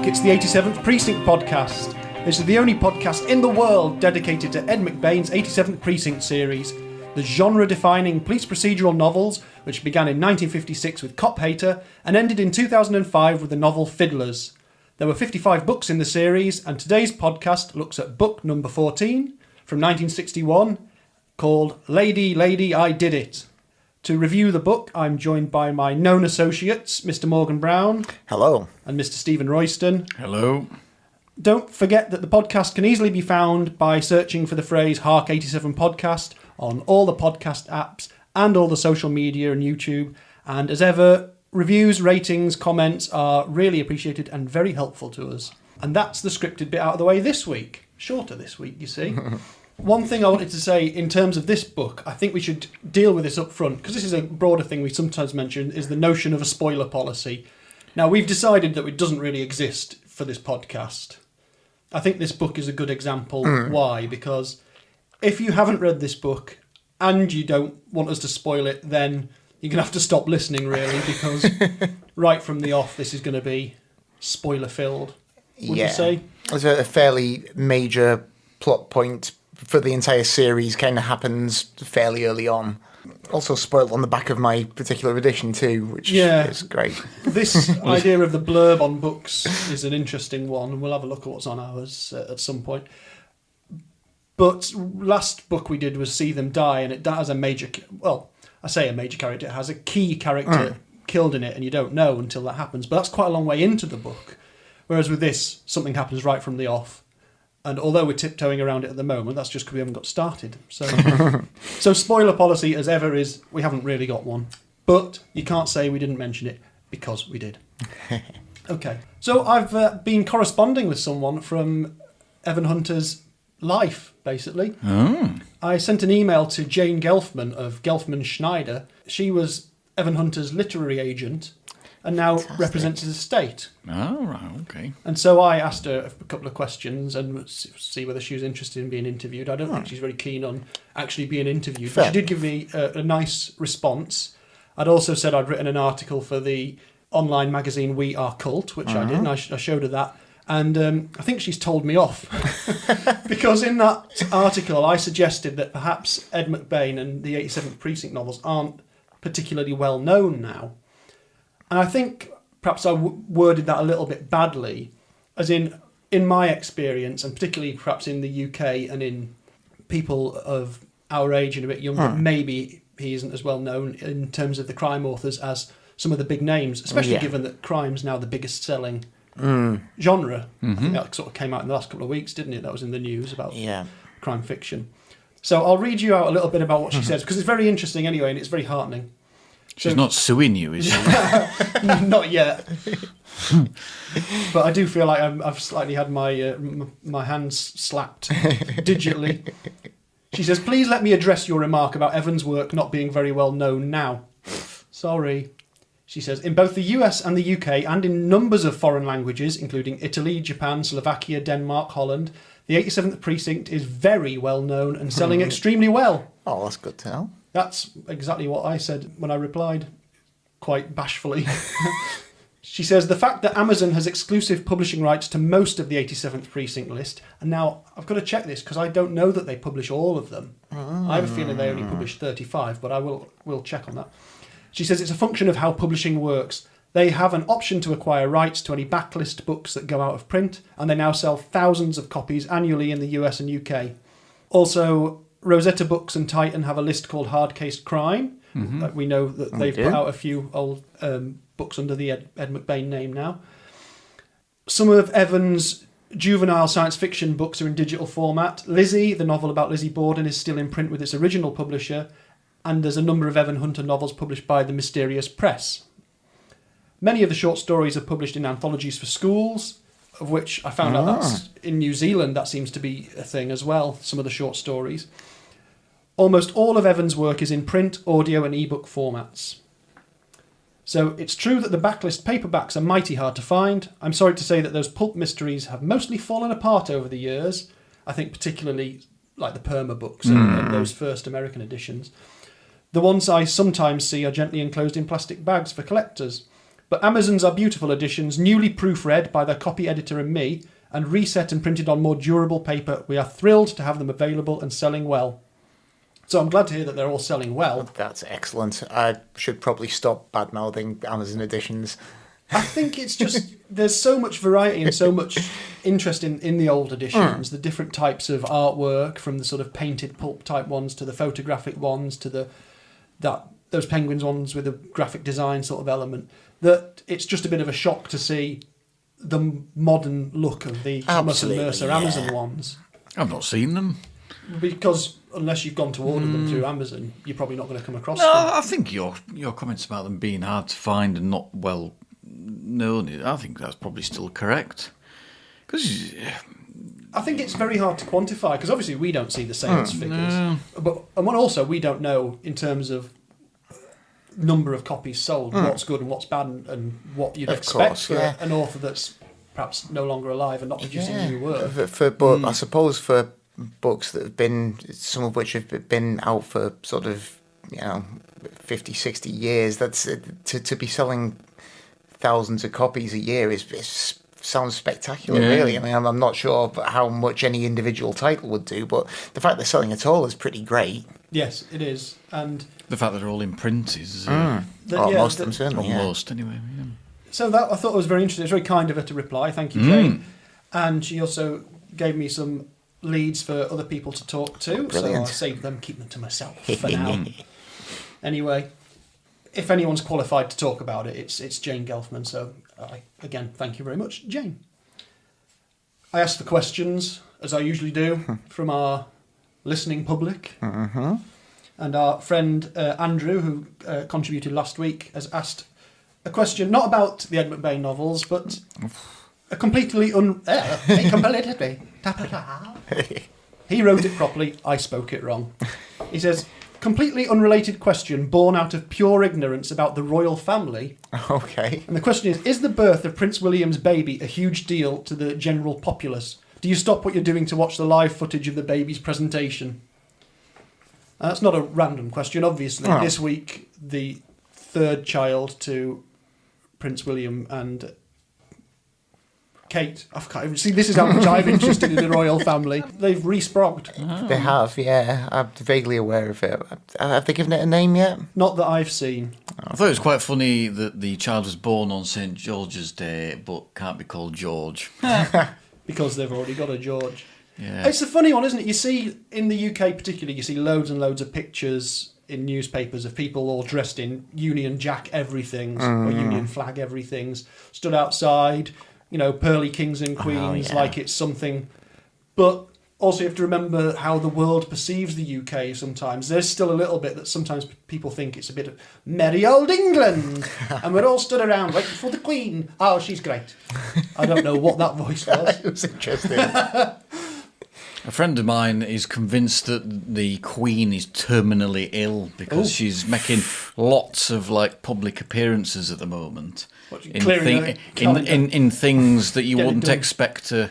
it's the 87th Precinct podcast. This is the only podcast in the world dedicated to Ed McBain's 87th Precinct series, the genre-defining police procedural novels which began in 1956 with Cop Hater and ended in 2005 with the novel Fiddlers. There were 55 books in the series, and today's podcast looks at book number 14 from 1961, called Lady, Lady, I Did It. To review the book, I'm joined by my known associates, Mr. Morgan Brown. Hello. And Mr. Stephen Royston. Hello. Don't forget that the podcast can easily be found by searching for the phrase Hark 87 Podcast on all the podcast apps and all the social media and YouTube. And as ever, reviews, ratings, comments are really appreciated and very helpful to us. And that's the scripted bit out of the way this week. Shorter this week, you see. One thing I wanted to say in terms of this book, I think we should deal with this up front, because this is a broader thing we sometimes mention, is the notion of a spoiler policy. Now, we've decided that it doesn't really exist for this podcast. I think this book is a good example. Why? Because if you haven't read this book and you don't want us to spoil it, then you're going to have to stop listening, really, because right from the off, this is going to be spoiler-filled, would you say? It's a fairly major plot point for the entire series, kind of happens fairly early on. Also spoiled on the back of my particular edition too, which is great. This idea of the blurb on books is an interesting one, and we'll have a look at what's on ours at some point. But last book we did was See Them Die, and it has a major, well, I say a major character, it has a key character killed in it, and you don't know until that happens. But that's quite a long way into the book. Whereas with this, something happens right from the off. And although we're tiptoeing around it at the moment, that's just because we haven't got started. So spoiler policy, as ever, is we haven't really got one. But you can't say we didn't mention it, because we did. Okay. So I've been corresponding with someone from Evan Hunter's life, basically. I sent an email to Jane Gelfman of Gelfman Schneider. She was Evan Hunter's literary agent and now represents his estate. Oh, right, okay. And so I asked her a couple of questions and see whether she was interested in being interviewed. I don't think she's very keen on actually being interviewed, but she did give me a nice response. I'd also said I'd written an article for the online magazine We Are Cult, which I did, and I showed her that. And I think she's told me off. Because in that article, I suggested that perhaps Ed McBain and the 87th Precinct novels aren't particularly well known now. And I think perhaps I worded that a little bit badly, as in my experience, and particularly perhaps in the UK and in people of our age and a bit younger, maybe he isn't as well known in terms of the crime authors as some of the big names, especially given that crime's now the biggest selling genre. I think that sort of came out in the last couple of weeks, didn't it? That was in the news about crime fiction. So I'll read you out a little bit about what she says, because it's very interesting anyway, and it's very heartening. She's not suing you, is she? Not yet. But I do feel like I've slightly had my hands slapped digitally. She says, "Please let me address your remark about Evan's work not being very well known now." Sorry. She says, "In both the US and the UK, and in numbers of foreign languages, including Italy, Japan, Slovakia, Denmark, Holland, the 87th Precinct is very well known and selling extremely well." Oh, that's good to know. That's exactly what I said when I replied, quite bashfully. She says, "The fact that Amazon has exclusive publishing rights to most of the 87th Precinct list," and now I've got to check this because I don't know that they publish all of them. I have a feeling they only publish 35, but I will check on that. She says it's a function of how publishing works. They have an option to acquire rights to any backlist books that go out of print, and they now sell thousands of copies annually in the US and UK. Also, Rosetta Books and Titan have a list called Hard Case Crime. We know that they've put out a few old books under the Ed McBain name now. Some of Evan's juvenile science fiction books are in digital format. Lizzie, the novel about Lizzie Borden, is still in print with its original publisher, and there's a number of Evan Hunter novels published by the Mysterious Press. Many of the short stories are published in anthologies for schools, of which I found out that's in New Zealand, that seems to be a thing as well, some of the short stories. Almost all of Evan's work is in print, audio and ebook formats. So it's true that the backlist paperbacks are mighty hard to find. I'm sorry to say that those pulp mysteries have mostly fallen apart over the years. I think particularly like the Perma books and those first American editions. The ones I sometimes see are gently enclosed in plastic bags for collectors. But Amazon's are beautiful editions, newly proofread by their copy editor and me, and reset and printed on more durable paper. We are thrilled to have them available and selling well. So I'm glad to hear that they're all selling well. That's excellent. I should probably stop bad-mouthing Amazon editions. I think it's just, there's so much variety and so much interest in the old editions, the different types of artwork, from the sort of painted pulp type ones to the photographic ones to those penguins ones with a graphic design sort of element, that it's just a bit of a shock to see the modern look of the Thomas and Mercer Amazon ones. I've not seen them. Because unless you've gone to order them through Amazon, you're probably not going to come across No, them. I think your comments about them being hard to find and not well known, I think that's probably still correct. Because I think it's very hard to quantify, because obviously we don't see the sales figures. But and also we don't know in terms of number of copies sold, what's good and what's bad, and what you'd expect for an author that's perhaps no longer alive and not producing new work. But I suppose for books that have been, some of which have been out for sort of, 50, 60 years, that's to be selling thousands of copies a year is sounds spectacular, really. I mean, I'm not sure how much any individual title would do, but the fact they're selling at all is pretty great. Yes, it is. And the fact that they're all in print is... most of them, certainly. Almost, anyway. Yeah. So that I thought was very interesting. It was very kind of her to reply. Thank you, Jane. And she also gave me some leads for other people to talk to. Brilliant. So I saved them, keep them to myself for now. Anyway, if anyone's qualified to talk about it, it's Jane Gelfman. So again, thank you very much, Jane. I asked the questions, as I usually do, from our listening public. Mm-hmm. And our friend Andrew, who contributed last week, has asked a question not about the Ed McBain novels, but a completely He wrote it properly, I spoke it wrong. He says, completely unrelated question born out of pure ignorance about the royal family. Okay. And the question is the birth of Prince William's baby a huge deal to the general populace? Do you stop what you're doing to watch the live footage of the baby's presentation? And that's not a random question, obviously. Oh. This week, the third child to Prince William and Kate. I can't even see. This is how much I'm interested in the royal family. They've resprogged. They have, yeah. I'm vaguely aware of it. Have they given it a name yet? Not that I've seen. I thought it was quite funny that the child was born on St. George's Day, but can't be called George. Because they've already got a George. Yeah. It's a funny one, isn't it? You see, in the UK particularly, you see loads and loads of pictures in newspapers of people all dressed in Union Jack everythings, or Union flag everythings, stood outside, pearly kings and queens, like it's something. But also you have to remember how the world perceives the UK sometimes. There's still a little bit that sometimes people think it's a bit of merry old England, and we're all stood around waiting for the Queen. Oh, she's great. I don't know what that voice was. It was interesting. A friend of mine is convinced that the Queen is terminally ill because she's making lots of public appearances at the moment in things that you wouldn't expect to.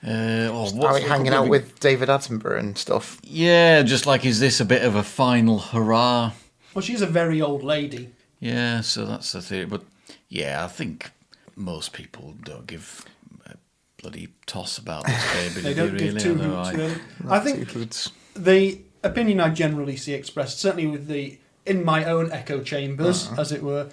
Hanging out with David Attenborough and stuff. Yeah, just is this a bit of a final hurrah? Well, she's a very old lady. Yeah, so that's the theory. But yeah, I think most people don't give a bloody toss about this baby. They don't give two hoots, really. I think the opinion I generally see expressed, certainly in my own echo chambers, as it were,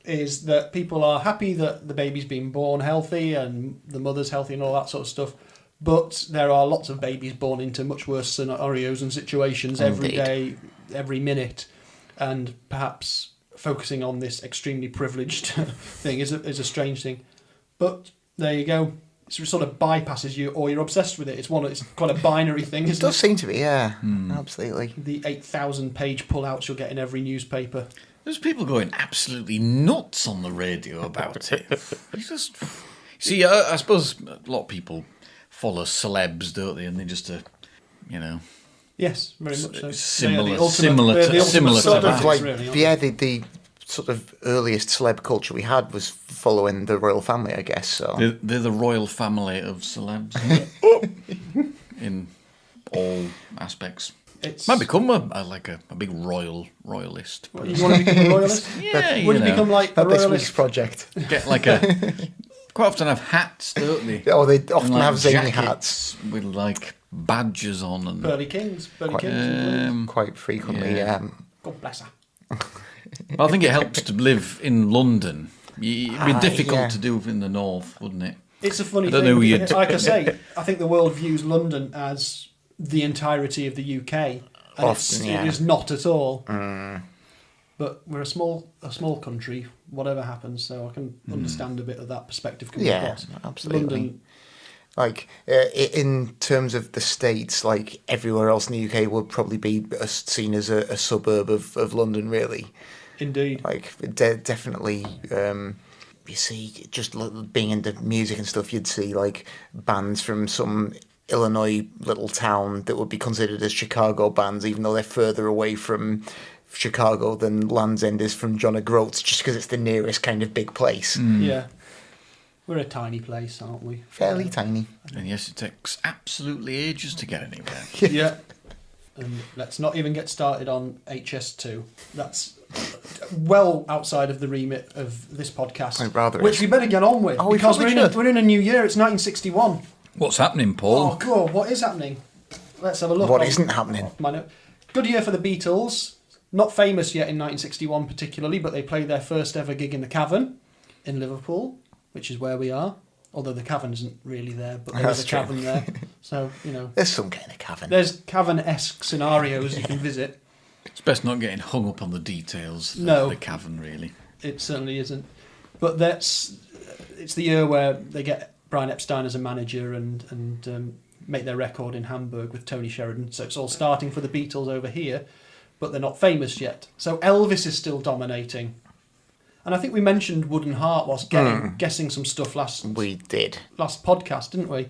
is that people are happy that the baby's been born healthy and the mother's healthy and all that sort of stuff. But there are lots of babies born into much worse scenarios and situations every day, every minute. And perhaps focusing on this extremely privileged thing is a strange thing. But there you go. It sort of bypasses you, or you're obsessed with it. It's quite a binary thing, isn't it? It does seem to be, yeah. Absolutely. The 8,000-page pullouts you'll get in every newspaper. There's people going absolutely nuts on the radio about it. See, I suppose a lot of people follow celebs, don't they? And they just, Yes, very much so. Similar sort of fanatics, really, the sort of earliest celeb culture we had was following the royal family, I guess. So they're the royal family of celebs in all aspects. Might become a big royalist. What, you want to become a royalist? Yeah, Would you become like a Not this week's royalist? project. Get quite often have hats, don't they? Oh, they often And, have zany jackets hats. with like badges on and Burly Kings. And Quite frequently, Yeah. God bless her. I think it helps to live in London. It'd be difficult yeah. to do in the north, wouldn't it? It's a funny I don't thing. know who Because, like I say, I think the world views London as the entirety of the UK, and Often, yeah. it is not at all. But we're a small country. Whatever happens, so I can understand a bit of that perspective coming Yeah, across. absolutely. London, Like, in terms of the States, like, everywhere else in the UK would probably be seen as a suburb of London, really. indeed. Like, definitely, you see, just being into music and stuff, you'd see, like, bands from some Illinois little town that would be considered as Chicago bands, even though they're further away from Chicago than Land's End is from John O'Groats, just because it's the nearest kind of big place. Yeah. We're a tiny place, aren't we? Fairly tiny. And yes, it takes absolutely ages to get anywhere. Yeah. And let's not even get started on HS2. That's well outside of the remit of this podcast. I'd rather which it. we better get on with. Oh, we because probably we're should. in a new year. It's 1961. What's happening, Paul? Oh, God, what is happening? Let's have a look. What on isn't happening? my note. Good year for the Beatles. Not famous yet in 1961 particularly, but they played their first ever gig in the Cavern in Liverpool, which is where we are. Although the Cavern isn't really there, but there is a That's true. cavern there. So, you know, There's some kind of cavern. there's cavern-esque scenarios you can visit. It's best not getting hung up on the details No. of the cavern, really. It certainly isn't. But it's the year where they get Brian Epstein as a manager and make their record in Hamburg with Tony Sheridan. So it's all starting for the Beatles over here, but they're not famous yet. So Elvis is still dominating. And I think we mentioned Wooden Heart whilst guessing some stuff last We did. podcast, didn't we?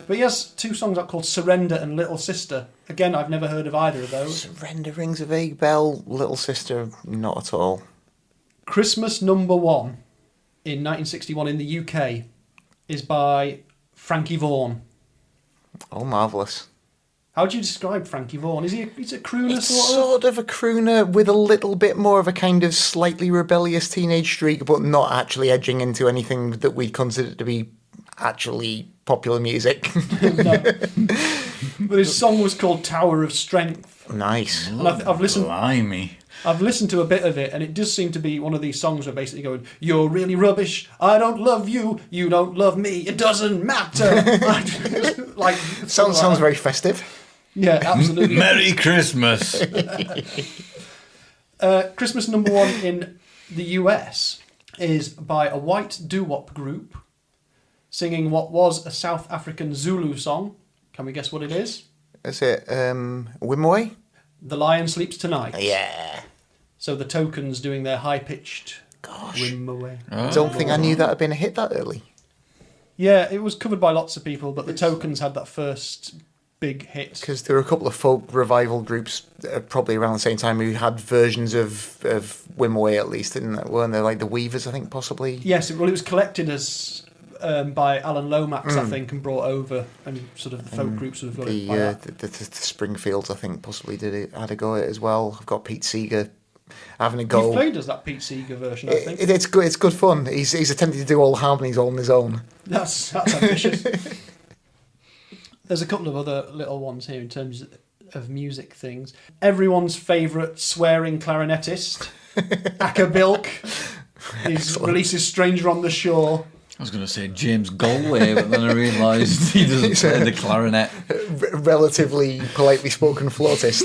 But he has two songs up called Surrender and Little Sister. Again, I've never heard of either of those. Surrender rings a vague bell. Little Sister, not at all. Christmas Number 1 in 1961 in the UK is by Frankie Vaughan. Oh, marvellous. How do you describe Frankie Vaughan? He's a crooner It's sort of? sort of a crooner with a little bit more of a kind of slightly rebellious teenage streak, but not actually edging into anything that we'd consider to be actually popular music. No. But his song was called Tower of Strength. Nice. And I've listened Blimey. I've listened to a bit of it, and it does seem to be one of these songs where basically going, "You're really rubbish. I don't love you. You don't love me. It doesn't matter." like Sounds very festive. Yeah, absolutely. Merry Christmas. Christmas Number 1 in the US is by a white doo-wop group singing what was a South African Zulu song. Can we guess what it is? Is it Wimway? The Lion Sleeps Tonight. Yeah. So the Tokens doing their high-pitched Gosh. whim away. Don't think I knew that had been a hit that early. Yeah, it was covered by lots of people, but the Tokens had that first big hit. Because there were a couple of folk revival groups probably around the same time who had versions of Wimway at least, weren't they? Like the Weavers, I think, possibly. Yes, it was collected as by Alan Lomax, I think, and brought over, and sort of the folk groups would have got it by that. The Springfields, I think, possibly had a go at it as well. I've got Pete Seeger having a go. You've played as that Pete Seeger version, I think. It's good. It's good fun. He's attempting to do all the harmonies all on his own. That's ambitious. There's a couple of other little ones here in terms of music things. Everyone's favourite swearing clarinetist, Aka Bilk, releases Stranger on the Shore. I was going to say James Galway, but then I realised he doesn't play the clarinet. Relatively politely spoken flautist.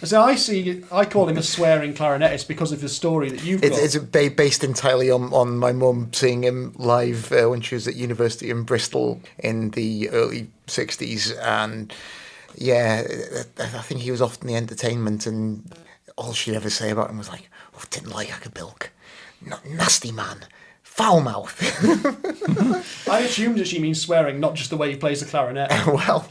So I call him a swearing clarinetist because of the story that you've got. It's based entirely on my mum seeing him live when she was at university in Bristol in the early 60s. And yeah, I think he was often the entertainment, and all she'd ever say about him was like, "Oh, didn't like Aka Bilk. Nasty man. Foul mouth." I assumed that she means swearing, not just the way he plays the clarinet. Well,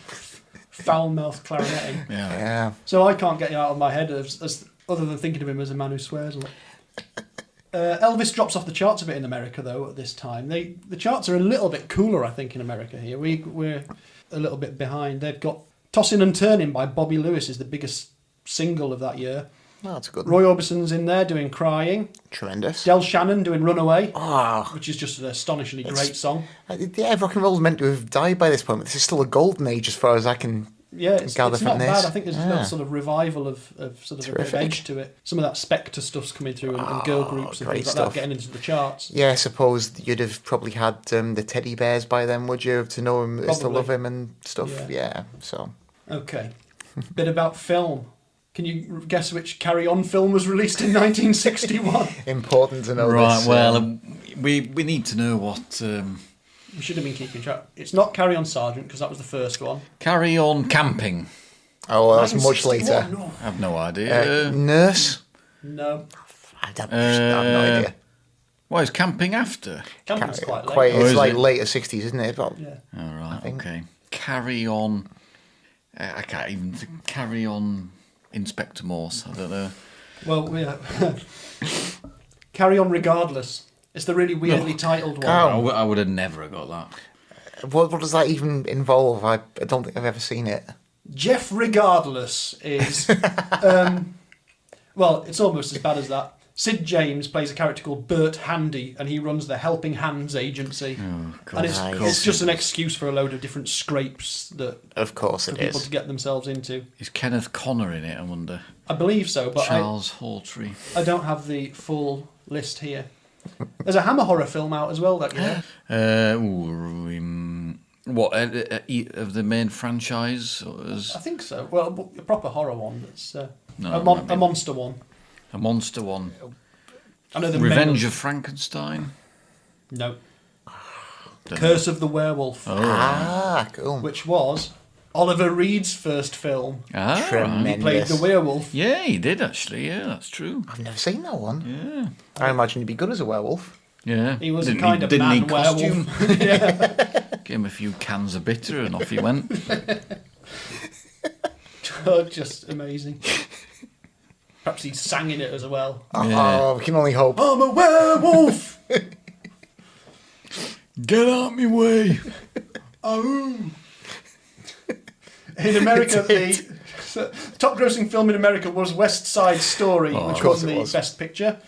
Foul-mouthed clarinetting. yeah. So I can't get it out of my head as other than thinking of him as a man who swears a lot. Elvis drops off the charts a bit in America, though, at this time. The charts are a little bit cooler, I think, in America here. We're a little bit behind. They've got Tossing and Turning by Bobby Lewis is the biggest single of that year. Oh, that's a good one. Roy Orbison's in there doing Crying. Tremendous. Del Shannon doing Runaway, Ah, which is just an astonishingly great song. yeah, rock and roll's meant to have died by this point, but this is still a golden age as far as I can Yeah, it's gather not from this. bad. I think there's a little sort of revival of sort of a bit of Terrific. edge to it. Some of that Spectre stuff's coming through and girl groups and great things like stuff. that getting into the charts. Yeah, I suppose you'd have probably had the teddy bears by then, would you, to know him, to Probably. love him and stuff. Yeah. Yeah, so. Okay. Bit about film. Can you guess which Carry On film was released in 1961? Important to know Right, this. well, we need to know what... We should have been keeping track. It's not Carry On Sergeant, because that was the first one. Carry On Camping. Oh, well, that's much 1961, later. No. I have no idea. Nurse? No. I have no idea. What is Camping After? Camping's quite late. Oh, It's is like it? later 60s, isn't it? About, Yeah. All right, think. okay. Carry On... I can't even think. Carry On Inspector Morse. I don't know. Well, yeah. Carry On Regardless. It's the really weirdly titled one. Oh. I would have never got that. what does that even involve? I don't think I've ever seen it. Jeff Regardless is... well, it's almost as bad as that. Sid James plays a character called Bert Handy, and he runs the Helping Hands Agency. Oh, God. And it's, Nice. it's just an excuse for a load of different scrapes that Of course for it people is. to get themselves into. Is Kenneth Connor in it, I wonder? I believe so, but Charles Hawtrey. I don't have the full list here. There's a Hammer horror film out as well that year. What, of the main franchise? Or is I think so. Well, a proper horror one. That's No, a, it might be- a monster one. a monster one? I know the Revenge main- of Frankenstein? No. Don't Curse of the Werewolf, Oh, Ah, cool. which was Oliver Reed's first film. ah, right. Tremendous. He played the werewolf. Yeah, he did actually. Yeah, that's true. I've never seen that one. Yeah, I imagine he'd be good as a werewolf. yeah. He was Didn't a kind need- of didn't man need werewolf. costume. Yeah. Gave him a few cans of bitter and off he went. Oh, just amazing. Perhaps he sang in it as well. Yeah. Oh, we can only hope. I'm a werewolf! Get out me way. Oh. In America, the top grossing film in America was West Side Story, Oh, which of course won it the was. Best Picture,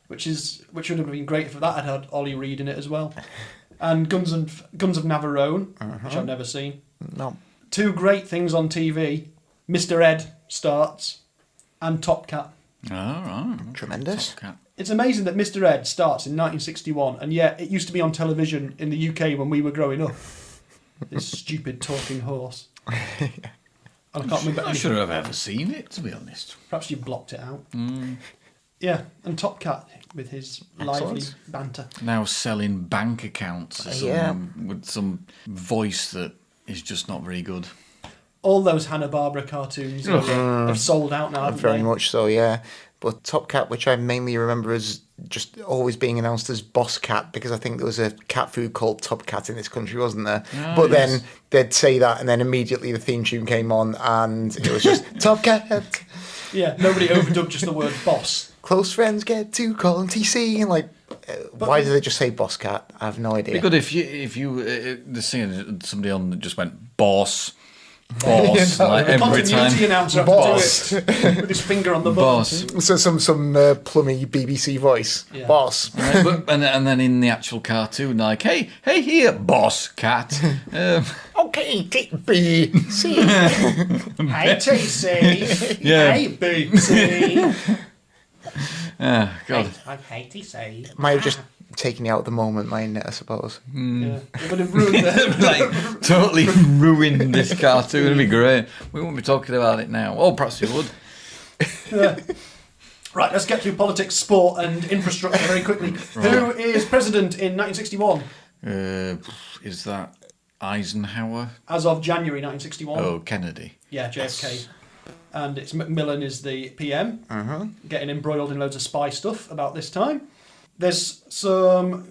which would have been great if that had Ollie Reed in it as well. And Guns of Navarone, which I've never seen. No. Two great things on TV. Mr. Ed starts, and Top Cat. All right. Tremendous. Top Cat. It's amazing that Mr. Ed starts in 1961, and yet it used to be on television in the UK when we were growing up. This stupid talking horse. And I can't remember. I should have ever seen it, to be honest. Perhaps you blocked it out. Yeah, and Top Cat with his lively Excellent. banter. Now selling bank accounts to Yeah. with some voice that is just not very good. All those Hanna-Barbera cartoons have sold out now, haven't Very they? much so, yeah. But Top Cat, which I mainly remember as just always being announced as Boss Cat, because I think there was a cat food called Top Cat in this country, wasn't there? Oh, but yes. then they'd say that, and then immediately the theme tune came on, and it was just Top Cat. Yeah, nobody overdubbed just the word boss. Close friends get to call him TC, and like, why did they just say Boss Cat? I have no idea. Be good if you the singer somebody on that just went boss, like The every continuity time. announcer had Boss. to do it with his finger on the Boss. button. So some plummy BBC voice, Yeah. Boss. Right, and then in the actual cartoon, like, hey here, boss cat. Okay, B C. Hey, TC. Yeah. Hey, BBC. God. I'm Hey, TC. Might have just taken you out at the moment, mightn't it, I suppose. Yeah, it would have ruined it. Like totally ruined this cartoon. It'd be great. We won't be talking about it now. Oh, perhaps we would. Right, let's get through politics, sport, and infrastructure very quickly. Who is president in 1961? Is that Eisenhower? As of January 1961. Oh, Kennedy. Yeah, JFK. And it's Macmillan is the PM, getting embroiled in loads of spy stuff about this time. There's some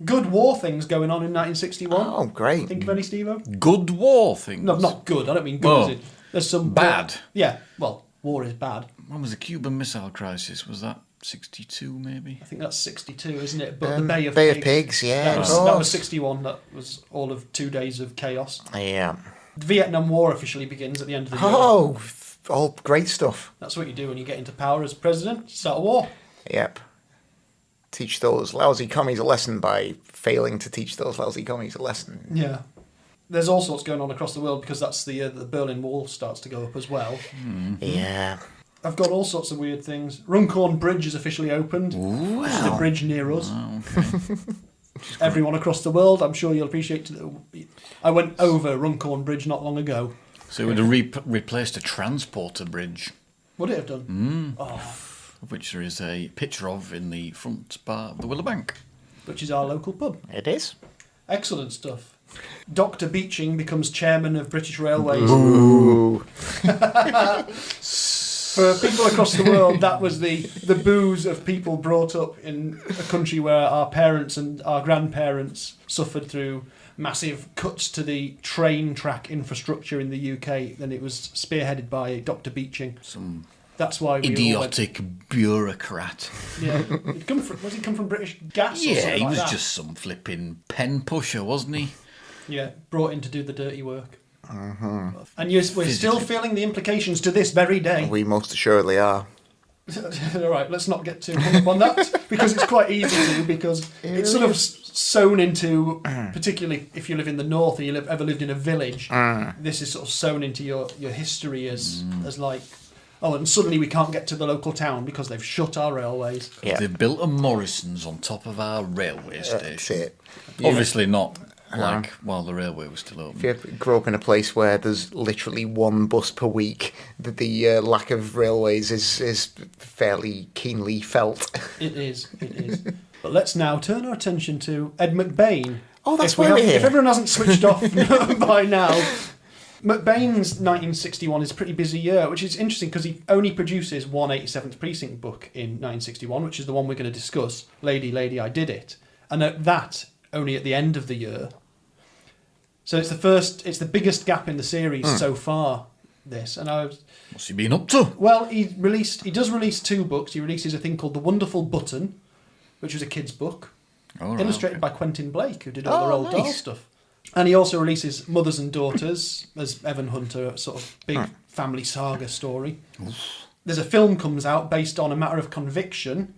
good war things going on in 1961. Oh, great. Think of any, Steve-O? Good war things. No, not good. I don't mean good. Oh. As in, there's some Bad. Yeah, well, war is bad. When was the Cuban Missile Crisis? Was that 62 maybe? I think that's 62, isn't it? But the Bay of Pigs, yeah. That of was course. 61. That was all of 2 days of chaos. Yeah. The Vietnam War officially begins at the end of the year. Oh, all great stuff. That's what you do when you get into power as president. Start a war. Yep. Teach those lousy commies a lesson by failing to teach those lousy commies a lesson. Yeah. There's all sorts going on across the world because that's the Berlin Wall starts to go up as well. Mm-hmm. Yeah. I've got all sorts of weird things. Runcorn Bridge is officially opened. Ooh, Which is a bridge near us. wow, okay. Everyone across the world, I'm sure you'll appreciate. I went over Runcorn Bridge not long ago. So it would have replaced a transporter bridge, Would it have done? of which there is a picture of in the front bar of the Willowbank. Which is our local pub. It is. Excellent stuff. Dr. Beeching becomes chairman of British Railways. Ooh. For people across the world, that was the booze of people brought up in a country where our parents and our grandparents suffered through massive cuts to the train track infrastructure in the UK. Then it was spearheaded by Dr. Beeching. Some That's why we idiotic bureaucrat. Yeah, was he come from British Gas? Or Yeah, something he like was that? just some flipping pen pusher, wasn't he? Yeah, brought in to do the dirty work. Uh-huh. And we're still feeling the implications to this very day. We most assuredly are. All right, let's not get too hung up on that because it's quite easy to, because it's sort of sewn into, particularly if you live in the north or ever lived in a village, this is sort of sewn into your history as like, oh, and suddenly we can't get to the local town because they've shut our railways. Yeah. They've built a Morrison's on top of our railway That's station. it. Obviously not like while the railway was still open. If you grow up in a place where there's literally one bus per week, the lack of railways is fairly keenly felt. It is. But let's now turn our attention to Ed McBain. Oh, that's if we why we're have- here. If everyone hasn't switched off by now, McBain's 1961 is a pretty busy year, which is interesting because he only produces one 87th Precinct book in 1961, which is the one we're going to discuss, Lady, Lady, I Did It. And that only at the end of the year. So it's the biggest gap in the series so far, this. And What's he been up to? well, he does release two books. He releases a thing called The Wonderful Button, which was a kid's book, All right, illustrated by Quentin Blake, who did all the Oh, Roald Dahl nice. stuff. And he also releases Mothers and Daughters as Evan Hunter, a sort of big family saga story. There's a film comes out based on A Matter of Conviction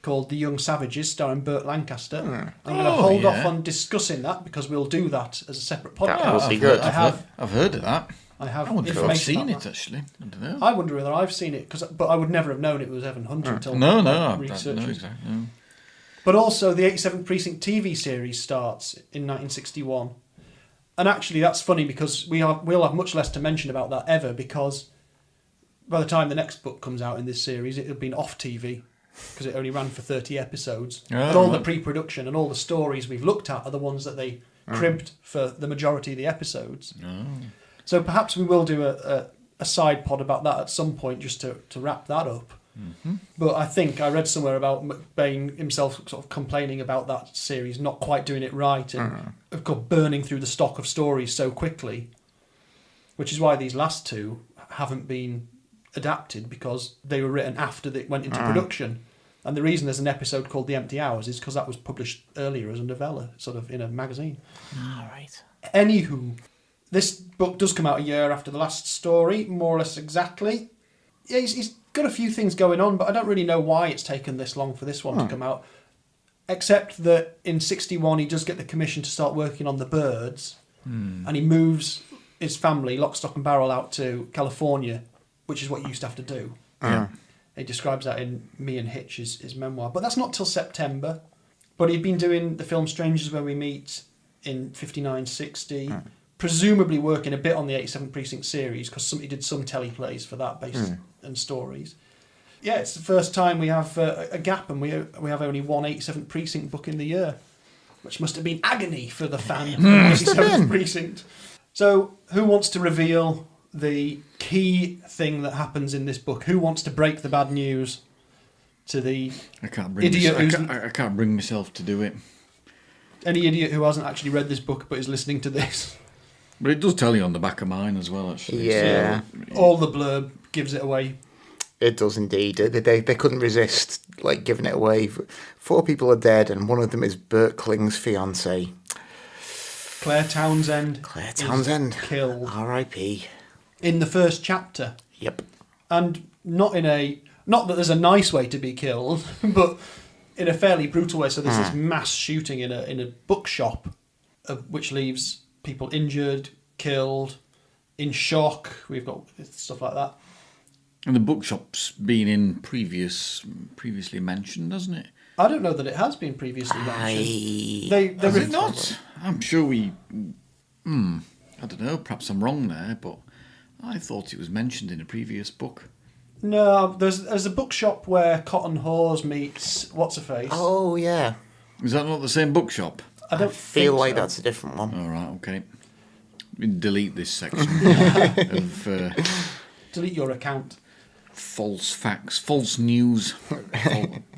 called The Young Savages, starring Burt Lancaster. I'm going to hold off on discussing that because we'll do that as a separate podcast. That would be good. I've heard of that. I have I wonder if I've information seen about it that. actually. I don't know. I wonder whether I've seen it, but I would never have known it was Evan Hunter until No, I don't researching. know exactly. No. But also, the 87th Precinct TV series starts in 1961. And actually, that's funny because we'll have much less to mention about that ever, because by the time the next book comes out in this series, it had been off TV because it only ran for 30 episodes. Oh, and all the right. pre-production and all the stories we've looked at are the ones that they cribbed for the majority of the episodes. Oh. So perhaps we will do a side pod about that at some point just to wrap that up. Mm-hmm. But I think I read somewhere about McBain himself sort of complaining about that series not quite doing it right and of course burning through the stock of stories so quickly, which is why these last two haven't been adapted, because they were written after they went into production. And the reason there's an episode called The Empty Hours is because that was published earlier as a novella, sort of in a magazine. All right. Anywho, this book does come out a year after the last story, more or less exactly. Yeah, he's got a few things going on, but I don't really know why it's taken this long for this one to come out. Except that in 61 he does get the commission to start working on The Birds, and he moves his family, lock, stock and barrel, out to California, which is what you used to have to do. He describes that in Me and Hitch, his memoir. But that's not till September. But he'd been doing the film Strangers Where We Meet in 59, 60, presumably working a bit on the 87th Precinct series, because he did some teleplays for that based and stories. Yeah, it's the first time we have a gap, and we have only one 87th Precinct book in the year, which must have been agony for the fan of 87th Precinct. So, who wants to reveal the key thing that happens in this book? Who wants to break the bad news to the I can't bring idiot I can't bring myself to do it. any idiot who hasn't actually read this book but is listening to this? But it does tell you on the back of mine as well, actually. Yeah. So, All the blurb gives it away. It does indeed. They couldn't resist giving it away. 4 people are dead, and one of them is Bert Kling's fiance. Claire Townsend. Claire Townsend. Is killed R.I.P. in the first chapter. Yep. And not that there's a nice way to be killed, but in a fairly brutal way. So there's this mass shooting in a bookshop, which leaves people injured, killed, in shock. We've got stuff like that. And the bookshop's been previously mentioned, hasn't it? I don't know that it has been previously mentioned. Has it not? I'm sure we... I don't know, perhaps I'm wrong there, but I thought it was mentioned in a previous book. No, there's a bookshop where Cotton Hawes meets what's-her-face. Oh, yeah. Is that not the same bookshop? I don't feel think like so. that's a different one. All right, okay. We delete this section of Delete your account. false facts, false news,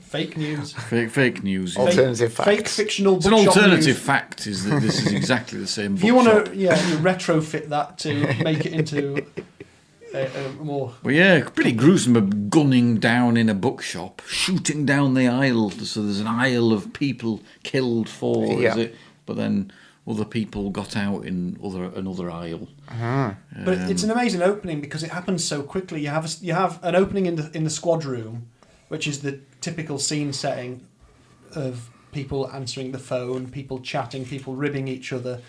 Fake news. fake news. Alternative facts. Fake fictional It's an bookshop alternative news. fact is that this is exactly the same If you bookshop. want to, you retrofit that to make it into a more... Well, yeah, pretty gruesome of gunning down in a bookshop, shooting down the aisle. So there's an aisle of people killed for, Yeah. is it? But then other people got out in another aisle. But it's an amazing opening because it happens so quickly. You have an opening in the squad room, which is the typical scene setting of people answering the phone, people chatting, people ribbing each other,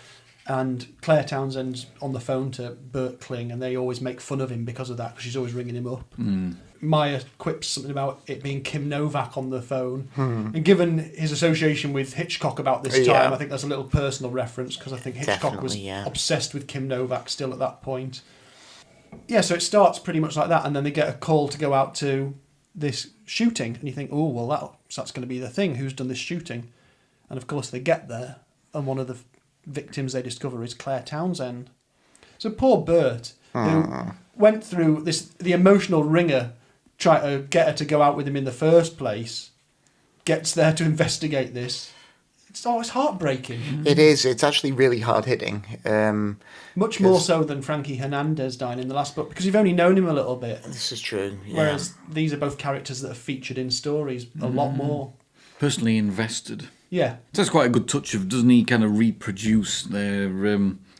and Claire Townsend's on the phone to Bert Kling, and they always make fun of him because of that, because she's always ringing him up. Maya quips something about it being Kim Novak on the phone, and given his association with Hitchcock about this time, I think that's a little personal reference, because I think Hitchcock was obsessed with Kim Novak still at that point. Yeah, so it starts pretty much like that, and then they get a call to go out to this shooting, and you think, oh, well, that's going to be the thing, who's done this shooting? And of course they get there, and one of the victims they discover is Claire Townsend. So poor Bert, who went through the emotional ringer, trying to get her to go out with him in the first place, gets there to investigate this. It's heartbreaking. It is. It's actually really hard hitting. Much more so than Frankie Hernandez dying in the last book, because you've only known him a little bit. This is true. Yeah. Whereas these are both characters that are featured in stories a lot more. Personally invested. Yeah. So that's quite a good touch of, doesn't he kind of reproduce their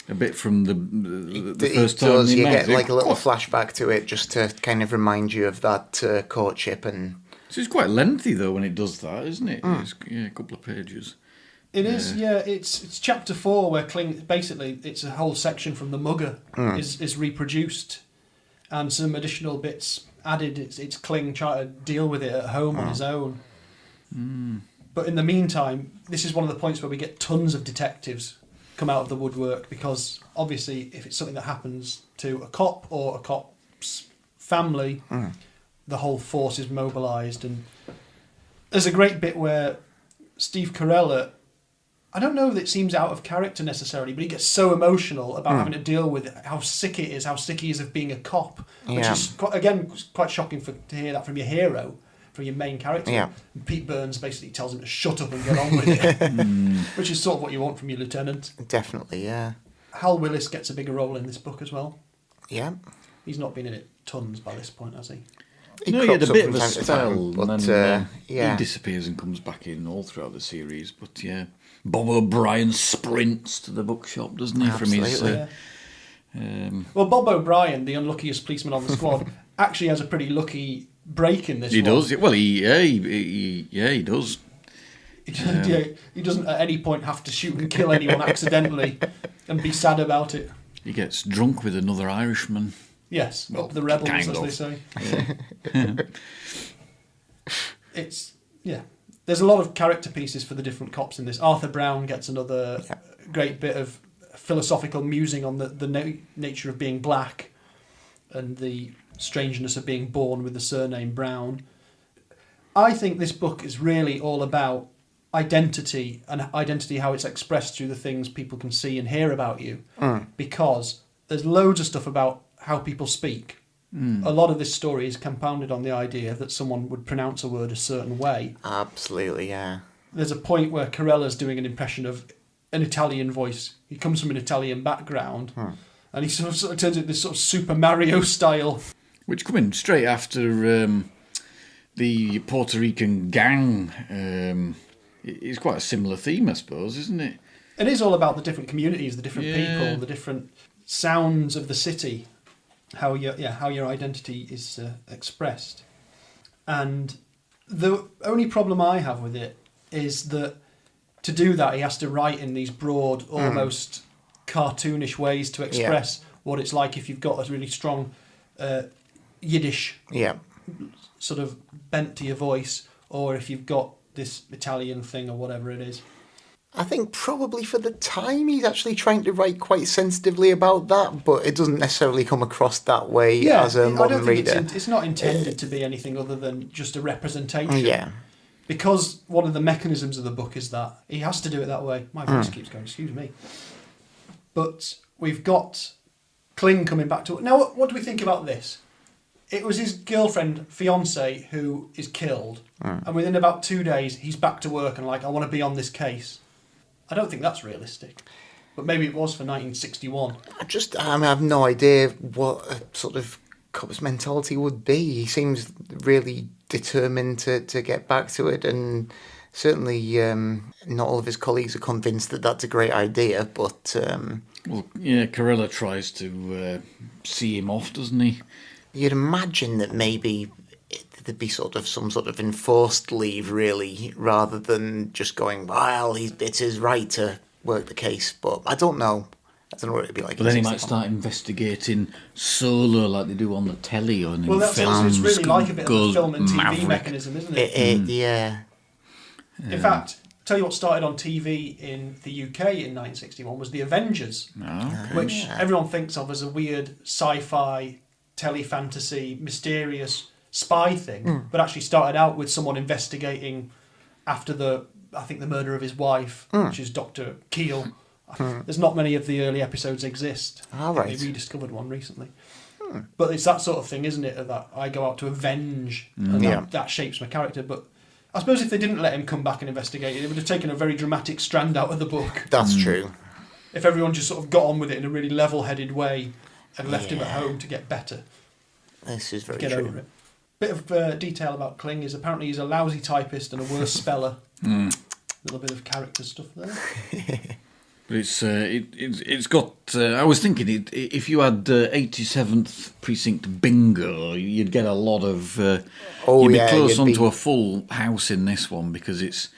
a bit from the first time does. they You met? get like a little flashback to it just to kind of remind you of that courtship. And So it's quite lengthy though when it does that, isn't it? It's, a couple of pages. It is, yeah. It's chapter 4 where Kling, basically, it's a whole section from the Mugger is reproduced, and some additional bits added. It's Kling trying to deal with it at home on his own. But in the meantime, this is one of the points where we get tons of detectives come out of the woodwork, because obviously if it's something that happens to a cop or a cop's family, the whole force is mobilised. And there's a great bit where Steve Carell, I don't know that it seems out of character necessarily, but he gets so emotional about having to deal with how sick it is, how sick he is of being a cop, which is, again, quite shocking to hear that from your hero, from your main character. Yeah. And Pete Burns basically tells him to shut up and get on with it, which is sort of what you want from your lieutenant. definitely, yeah. Hal Willis gets a bigger role in this book as well. Yeah. He's not been in it tons by this point, has he? He No, he had a crops up bit from of a time to spell, time, but, and then yeah. he disappears and comes back in all throughout the series. But yeah, Bob O'Brien sprints to the bookshop, doesn't he? Absolutely. From his, Well, Bob O'Brien, the unluckiest policeman on the squad, actually has a pretty lucky break in this he one. does. Well, he does. He doesn't at any point have to shoot and kill anyone accidentally and be sad about it. He gets drunk with another Irishman. Yes, Well, up the rebels, kind as of. they say. It's, yeah. There's a lot of character pieces for the different cops in this. Arthur Brown gets another great bit of philosophical musing on the nature of being black and the strangeness of being born with the surname Brown. I think this book is really all about identity, and identity how it's expressed through the things people can see and hear about you, because there's loads of stuff about how people speak. A lot of this story is compounded on the idea that someone would pronounce a word a certain way. Absolutely, yeah. There's a point where Carella's doing an impression of an Italian voice. He comes from an Italian background, and he sort of turns it this sort of Super Mario style. Which come in straight after the Puerto Rican gang. It's quite a similar theme, I suppose, isn't it? It is all about the different communities, the different people, the different sounds of the city, how your identity is expressed. And the only problem I have with it is that to do that, he has to write in these broad, almost cartoonish ways to express what it's like if you've got a really strong Yiddish sort of bent to your voice, or if you've got this Italian thing or whatever it is. I think probably for the time he's actually trying to write quite sensitively about that, but it doesn't necessarily come across that way as a modern reader. It's not intended to be anything other than just a representation. Yeah. Because one of the mechanisms of the book is that he has to do it that way. My voice keeps going, excuse me. But we've got Kling coming back to it. Now, what do we think about this? It was his girlfriend, fiancée, who is killed. And within about 2 days, he's back to work and like, I want to be on this case. I don't think that's realistic. But maybe it was for 1961. I have no idea what a sort of cop's mentality would be. He seems really determined to get back to it, and certainly not all of his colleagues are convinced that that's a great idea, but... Carella tries to see him off, doesn't he? You'd imagine that maybe there'd be some sort of enforced leave, really, rather than just going, well, it's his right to work the case. But I don't know. I don't know what it'd be like. But then he might start investigating solo like they do on the telly or in films. It's really like a bit of a film and TV mechanism, isn't it? Yeah. In fact, tell you what started on TV in the UK in 1961 was The Avengers, which everyone thinks of as a weird sci-fi, tele-fantasy, mysterious spy thing, but actually started out with someone investigating after the murder of his wife, which is Dr. Keel. There's not many of the early episodes exist. They rediscovered one recently. But it's that sort of thing, isn't it, that I go out to avenge, and that shapes my character. But I suppose if they didn't let him come back and investigate it, it would have taken a very dramatic strand out of the book. That's true. If everyone just sort of got on with it in a really level-headed way and left him at home to get better. This is very true. Get over it. Bit of detail about Kling is apparently he's a lousy typist and a worse speller. A little bit of character stuff there. But it's got. I was thinking if you had 87th Precinct bingo, you'd get a lot of. You'd be close onto a full house in this one because it's.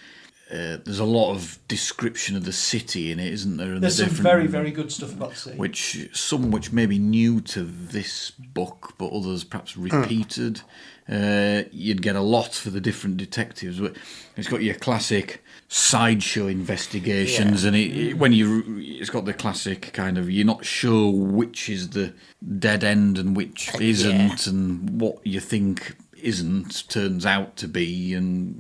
There's a lot of description of the city in it, isn't there? And there's some very, very good stuff about the city. Which may be new to this book, but others perhaps repeated. You'd get a lot for the different detectives. It's got your classic sideshow investigations, and it's got the classic kind of, you're not sure which is the dead end and which isn't, and what you think isn't turns out to be, and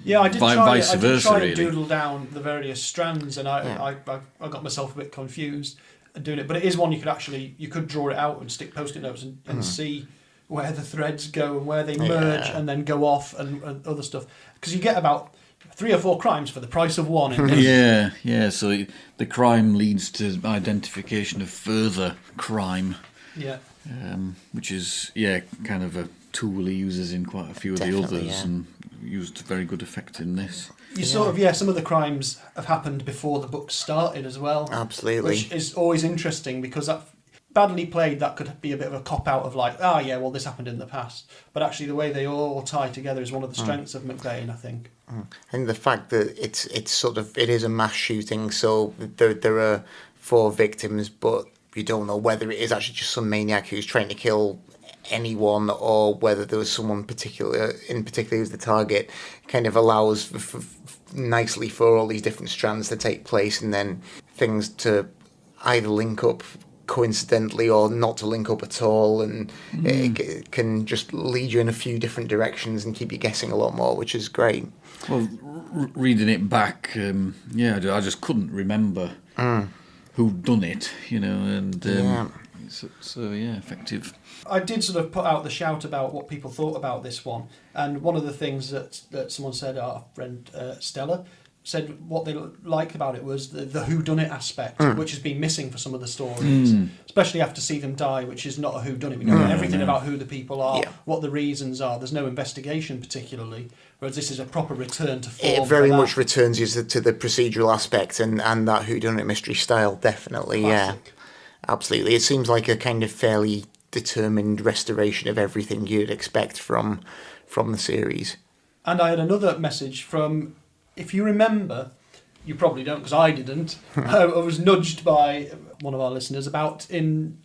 vice versa. I did try doodle down the various strands, and I got myself a bit confused doing it. But it is one you could draw it out and stick post-it notes and see where the threads go and where they merge and then go off and other stuff. Because you get about 3 or 4 crimes for the price of one. In this. So the crime leads to identification of further crime. Yeah. Which is kind of a tool he uses in quite a few of the others, and used to very good effect in this. Some of the crimes have happened before the book started as well. Absolutely. Which is always interesting because that badly played, that could be a bit of a cop-out of like, this happened in the past. But actually the way they all tie together is one of the strengths of McBain, I think. And the fact that it is a mass shooting, so there are 4 victims, but you don't know whether it is actually just some maniac who's trying to kill anyone or whether there was someone in particular who's the target. Kind of allows nicely for all these different strands to take place, and then things to either link up coincidentally or not to link up at all, and it can just lead you in a few different directions and keep you guessing a lot more, which is great. Well, reading it back, I just couldn't remember who'd done it, and effective. I did sort of put out the shout about what people thought about this one, and one of the things that someone said, our friend Stella, said what they liked about it was the whodunit aspect, which has been missing for some of the stories, especially after See Them Die, which is not a whodunit. We know everything about who the people are, what the reasons are. There's no investigation particularly, whereas this is a proper return to form. It very much returns you to the procedural aspect and that whodunit mystery style, definitely, Classic. Yeah. Absolutely. It seems like a kind of fairly determined restoration of everything you'd expect from the series. And I had another message from, if you remember, you probably don't because I didn't, I was nudged by one of our listeners about in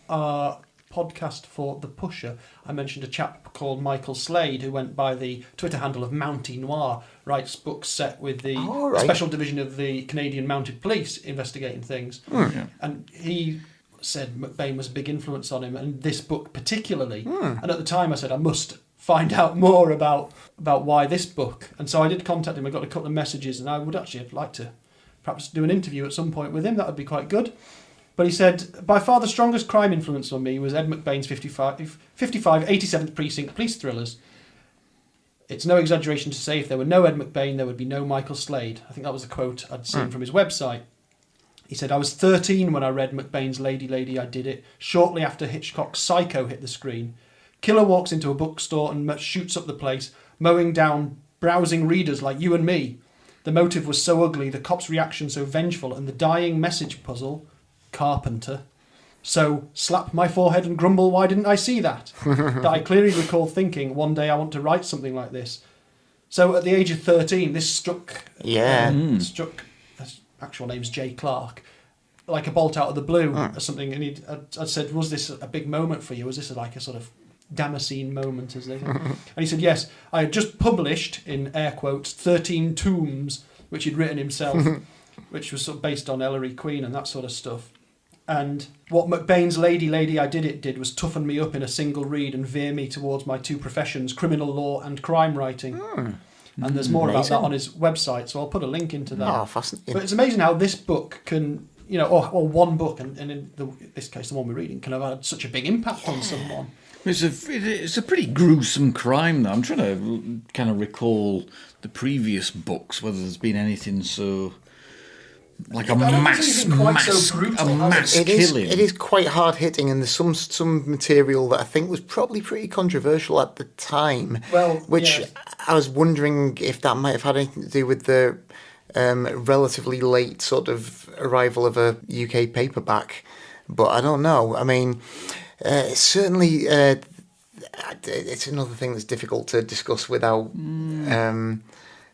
our podcast for The Pusher, I mentioned a chap called Michael Slade who went by the Twitter handle of Mountie Noir, writes books set with the Special Division of the Canadian Mounted Police investigating things. And he said McBain was a big influence on him, and this book particularly. And at the time I said I must find out more about why this book. And so I did contact him. I got a couple of messages, and I would actually like to perhaps do an interview at some point with him. That would be quite good. But he said, by far the strongest crime influence on me was Ed McBain's 55 87th Precinct police thrillers. It's no exaggeration to say if there were no Ed McBain, there would be no Michael Slade. I think that was a quote I'd seen from his website. He said, I was 13 when I read McBain's Lady, Lady, I Did It, shortly after Hitchcock's Psycho hit the screen. Killer walks into a bookstore and shoots up the place, mowing down browsing readers like you and me. The motive was so ugly, the cop's reaction so vengeful, and the dying message puzzle, Carpenter. So, slap my forehead and grumble, why didn't I see that? That I clearly recall thinking, one day I want to write something like this. So, at the age of 13, this struck... Struck... His actual name's Jay Clark. Like a bolt out of the blue or something. And I said, was this a big moment for you? Was this like a sort of Damascene moment, as they say? And he said, yes, I had just published, in air quotes, 13 Tombs, which he'd written himself, which was sort of based on Ellery Queen and that sort of stuff. And what McBain's Lady, Lady, I Did It did was toughen me up in a single read and veer me towards my two professions, criminal law and crime writing. And there's more about that on his website, so I'll put a link into that. Oh, fascinating. But it's amazing how this book can, or one book, and in this case, the one we're reading, can have had such a big impact on someone. It's a pretty gruesome crime, though. I'm trying to kind of recall the previous books, whether there's been anything so... like a mass killing. It is quite hard hitting, and there's some material that I think was probably pretty controversial at the time. I was wondering if that might have had anything to do with the relatively late sort of arrival of a UK paperback, but I don't know. I mean, certainly it's another thing that's difficult to discuss without.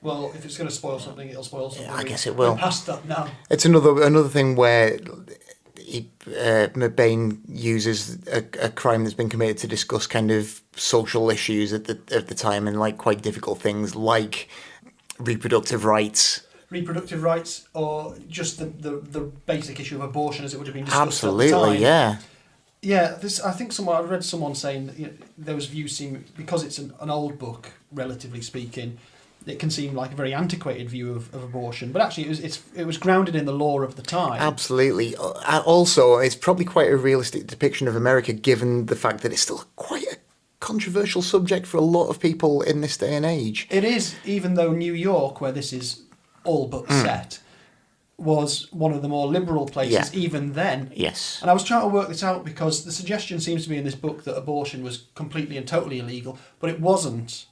Well, if it's going to spoil something, it'll spoil something. I guess it will. We're past that now. It's another thing where McBain uses a crime that's been committed to discuss kind of social issues at the time, and like quite difficult things like reproductive rights. Reproductive rights, or just the basic issue of abortion as it would have been discussed Absolutely, at the time. Yeah. Yeah, I think I read someone saying that those views seem, because it's an old book, relatively speaking, it can seem like a very antiquated view of abortion, but actually it was grounded in the law of the time. Absolutely. Also, it's probably quite a realistic depiction of America, given the fact that it's still quite a controversial subject for a lot of people in this day and age. It is, even though New York, where this is all but set, was one of the more liberal places even then. Yes. And I was trying to work this out because the suggestion seems to be in this book that abortion was completely and totally illegal, but it wasn't.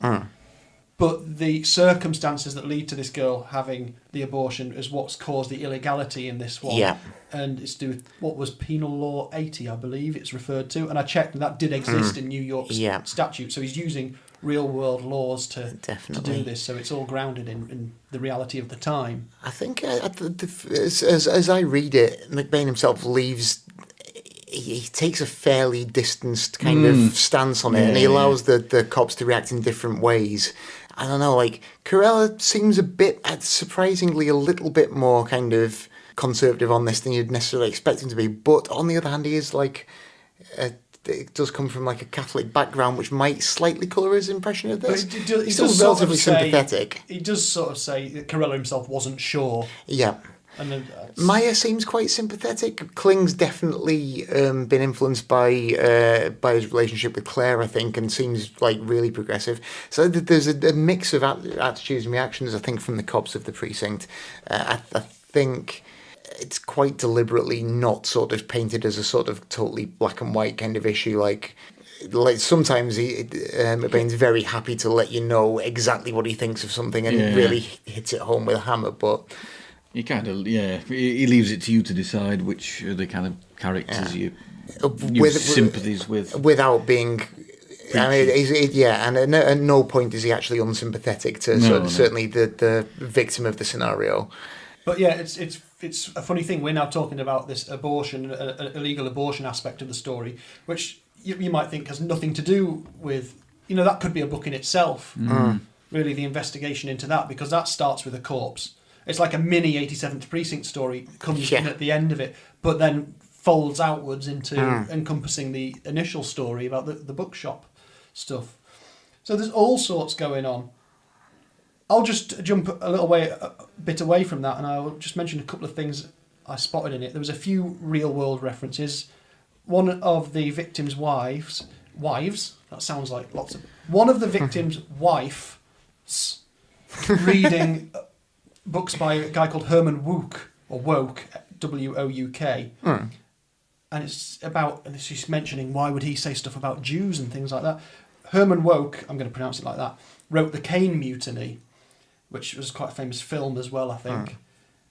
But the circumstances that lead to this girl having the abortion is what's caused the illegality in this one. Yeah. And it's to do with what was Penal Law 80, I believe it's referred to. And I checked, and that did exist in New York's statute. So he's using real-world laws to do this. So it's all grounded in the reality of the time. I think, as I read it, McBain himself leaves... He takes a fairly distanced kind of stance on it, and he allows the cops to react in different ways. I don't know, like, Carella seems surprisingly a little bit more kind of conservative on this than you'd necessarily expect him to be, but on the other hand, he is like, it does come from like a Catholic background, which might slightly colour his impression of this. He's still relatively sympathetic. He does sort of say that Carella himself wasn't sure. Yeah. And then, Maya seems quite sympathetic. Kling's definitely been influenced by his relationship with Claire, I think, and seems like really progressive. So there's a mix of attitudes and reactions, I think, from the cops of the precinct. I think it's quite deliberately not sort of painted as a sort of totally black and white kind of issue. Like sometimes McBain's very happy to let you know exactly what he thinks of something and really hits it home with a hammer, but he kind of he leaves it to you to decide which are the kind of characters you sympathies with, without being. I mean, and at no point is he actually unsympathetic to certainly the victim of the scenario. But yeah, it's a funny thing. We're now talking about this abortion, illegal abortion aspect of the story, which you might think has nothing to do with, that could be a book in itself. Really, the investigation into that, because that starts with a corpse. It's like a mini 87th Precinct story comes in at the end of it, but then folds outwards into encompassing the initial story about the bookshop stuff. So there's all sorts going on. I'll just jump a bit away from that, and I'll just mention a couple of things I spotted in it. There was a few real-world references. One of the victims' wives, that sounds like lots of... One of the victims' wives reading books by a guy called Herman Wouk, or Wouk, W-O-U-K. And it's about... And she's mentioning why would he say stuff about Jews and things like that. Herman Wouk, I'm going to pronounce it like that, wrote The Caine Mutiny, which was quite a famous film as well, I think.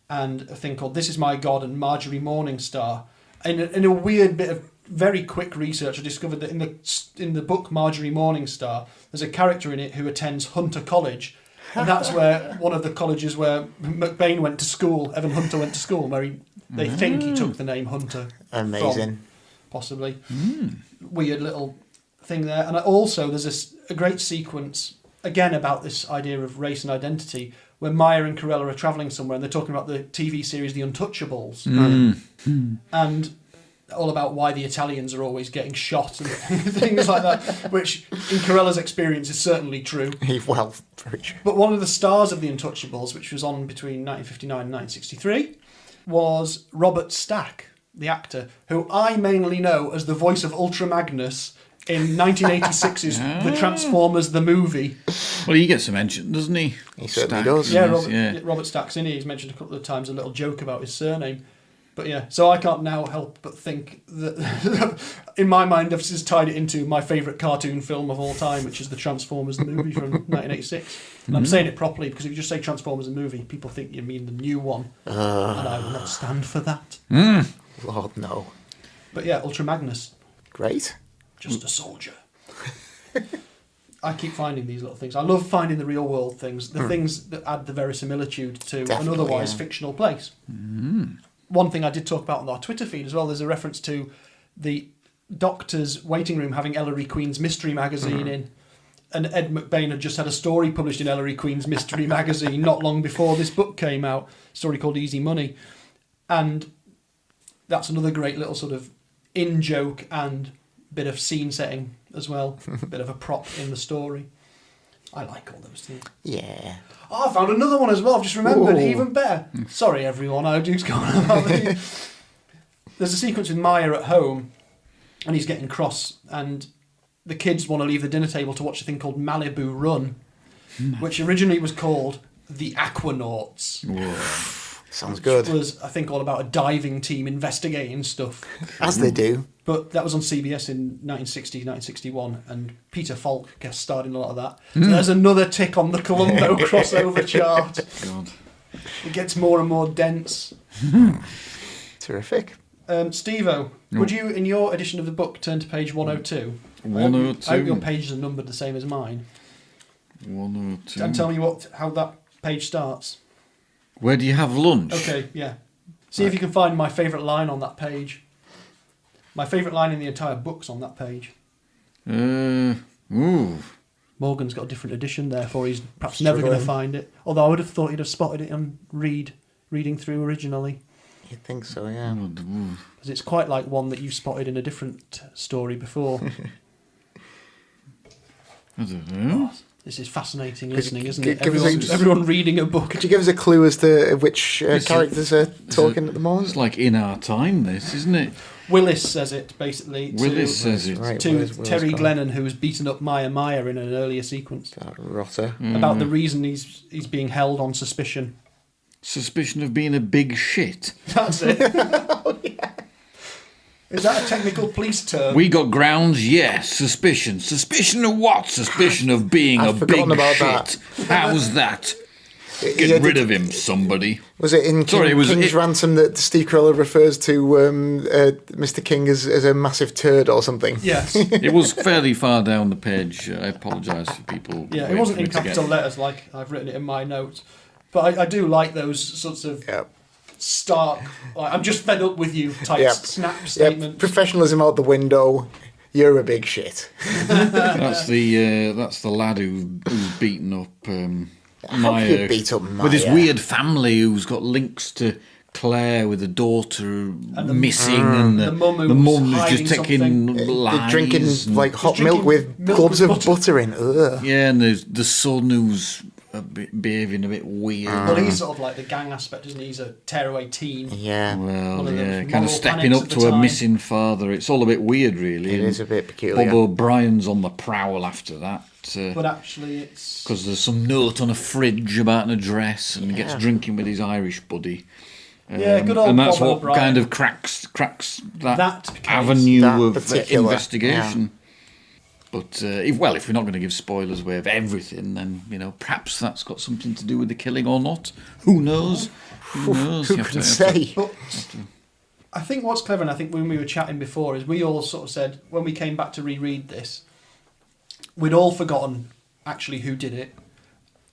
And a thing called This Is My God and Marjorie Morningstar. In a weird bit of very quick research, I discovered that in the book Marjorie Morningstar, there's a character in it who attends Hunter College. And that's where one of the colleges where McBain went to school, Evan Hunter went to school, where they think he took the name Hunter. Amazing. From, possibly. Weird little thing there. And also there's a great sequence, again, about this idea of race and identity, where Maya and Corella are travelling somewhere and they're talking about the TV series The Untouchables. And all about why the Italians are always getting shot and things like that, which in Corella's experience is certainly true. Well, very true. But one of the stars of The Untouchables, which was on between 1959 and 1963, was Robert Stack, the actor, who I mainly know as the voice of Ultra Magnus in 1986's The Transformers the movie. Well, he gets a mention, doesn't he? He certainly Stack, does. Robert Stack's in it. He's mentioned a couple of times a little joke about his surname. But yeah, so I can't now help but think that, in my mind, I've just tied it into my favourite cartoon film of all time, which is The Transformers the movie from 1986. And I'm saying it properly, because if you just say Transformers the movie, people think you mean the new one. And I will not stand for that. Lord, no. But yeah, Ultra Magnus. Great. Just a soldier. I keep finding these little things. I love finding the real world things, the things that add the verisimilitude to an otherwise fictional place. One thing I did talk about on our Twitter feed as well, there's a reference to the doctor's waiting room having Ellery Queen's Mystery Magazine in. And Ed McBain had just had a story published in Ellery Queen's Mystery Magazine not long before this book came out, a story called Easy Money. And that's another great little sort of in-joke and bit of scene setting as well, a bit of a prop in the story. I like all those things. Yeah. Oh, I found another one as well. I've just remembered. Even better. Sorry, everyone. I just go on about this. There's a sequence with Maya at home, and he's getting cross, and the kids want to leave the dinner table to watch a thing called Malibu Run, which originally was called The Aquanauts. Whoa. Sounds good. Which was, I think, all about a diving team investigating stuff. As they do. But that was on CBS in 1960, 1961, and Peter Falk guest starred in a lot of that. So there's another tick on the Columbo crossover chart. God. It gets more and more dense. Terrific. Steve-O, would you, in your edition of the book, turn to page 102? 102. I hope your pages are numbered the same as mine. 102. And tell me how that page starts. Where do you have lunch? Okay, yeah. See if you can find my favourite line on that page. My favourite line in the entire book's on that page. Morgan's got a different edition, therefore he's perhaps never going to find it. Although I would have thought he'd have spotted it on reading through originally. You'd think so, yeah. Because it's quite like one that you spotted in a different story before. I don't know. This is fascinating listening, isn't give it? us Everyone reading a book. Could you give us a clue as to which characters are talking at the moment? It's like In Our Time, this, isn't it? Willis says it, basically. Willis says it. Right, To Willis Terry gone. Glennon, who was beaten up Maya in an earlier sequence. That rotter. About the reason he's being held on suspicion. Suspicion of being a big shit. That's it. Is that a technical police term? We got grounds, yes. Suspicion. Suspicion of what? Suspicion of being I'd a big forgotten about shit. How's that? Yeah, Get rid of him, somebody. Was it in King's Ransom that Steve Carell refers to Mr. King as a massive turd or something? Yes. It was fairly far down the page. I apologise for people. Yeah, it wasn't in capital letters like I've written it in my notes. But I do like those sorts of stark, like, I'm just fed up with you type snap statements. Yeah, professionalism out the window. You're a big shit. That's the lad who's beaten up How could you beat up Maya? with his weird family who's got links to Claire with the daughter missing and the mum who's hiding just taking They're lies. drinking like hot milk with globs of butter in. Ugh. Yeah, and the son who's behaving a bit weird. Well, he's sort of like the gang aspect, isn't he? He's a tearaway teen. Yeah. Well, One of those yeah, kind moral of stepping panics up of the to a time. missing father. It's all a bit weird, really. It and is a bit peculiar. Bob O'Brien's on the prowl after that. But actually, it's... Because there's some note on a fridge about an address, and he gets drinking with his Irish buddy. Yeah, good old And that's Bob what O'Brien. kind of cracks That case. avenue That of particular, investigation. But if we're not going to give spoilers away of everything, then perhaps that's got something to do with the killing or not. Who knows? Who knows? Who You have can to- say? But I think what's clever, and I think when we were chatting before, is we all sort of said, when we came back to reread this, we'd all forgotten actually who did it.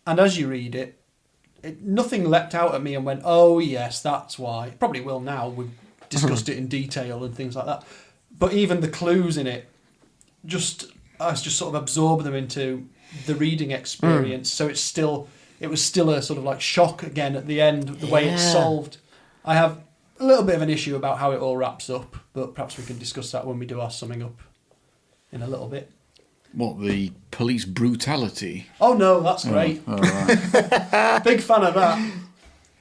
And as you read it, nothing leapt out at me and went, oh yes, that's why. It probably will now. We've discussed it in detail and things like that. But even the clues in it, I just sort of absorb them into the reading experience. So it was still a sort of like shock again at the end, the way it's solved. I have a little bit of an issue about how it all wraps up, but perhaps we can discuss that when we do our summing up in a little bit. What, the police brutality? Oh no, that's great. Oh, right. Big fan of that.